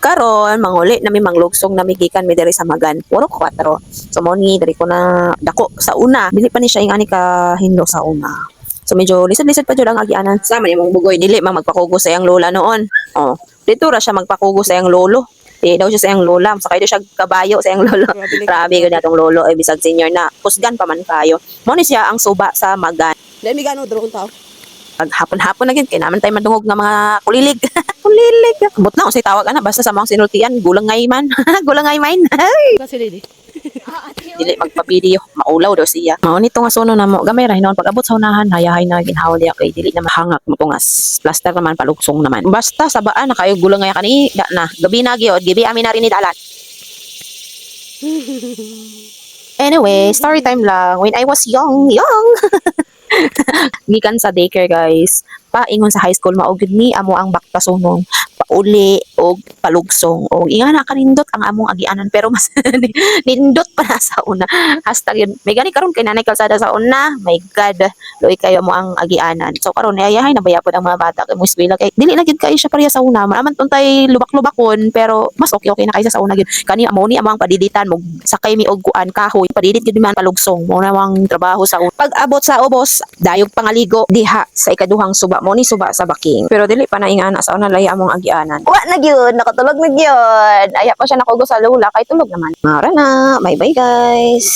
karon manguli na mi manglugsong na mi gikan mi diri sa Magan. Puro 4. So mo ni diri ko na dako sa una. Dili pa ni siya ing ani ka hinlo sa una. So medyo lisod-lisod pa jud ang agianan. Sama ni mong bugoy dili man magpakugo sa iyang lola noon. Oh, dito ra siya magpakugo sa iyang lolo. Di daw siya sa iyang lola. Sakay daw siya kabayo sa iyang lolo. Grabe gud atong lolo ay bisag senior na. Kusgan pa man kayo. Mo ni siya ang suba sa Magan. Dahil may gano'n drone tao. Pag hapon-hapon na gid kay naman tayo madungog nga mga kulilig. Kulilig. But na usay tawag ana basta sa mga sinultian gulangay man. Gulangay man. Kasi lady. Dili magpa-video, maulaw daw siya. Mao nito nga suno na mo gamay ra hinon pag abot sa unahan hayahay na ginhawa diya kay dili na mahangak mo tungas. Plaster naman palugsong naman. Basta sa baan na kayo gulangay kani da na. Gabi na gyud, gibi amin na rin ni dalan. Anyway, story time lang. When I was young. Gikan sa daycare guys. Paingon sa high school maugid ni amo ang baktasunong pauli og palugsong og inga na kanindot ang among agianan pero mas nindot pa na sa una. Hashtag yun. May gani karon kay nanay kalsada sa una. My God, loy kayo mo ang agianan. So karon ayahay na bayapod ang mga bata kay mo eskwela kay dili na gid kayo siya pareha sa una. Manaman tuntay lubak-lubakon pero mas okay na kaysa sa una gid. Kani amo ni among padiditan mo sakay mi og kuan kahoy padidit gid man palugsong mo na ang trabaho sa una. Pag abot sa ubos dayog pangaligo diha sa ikaduhang suba mo ni suba sa baking. Pero dili pa na ingana sa una laya among agianan. Wa na gyud, nakatulog na gyud. Aya pa siya nakugo sa lula kay tulog naman. Mara na. Bye bye guys.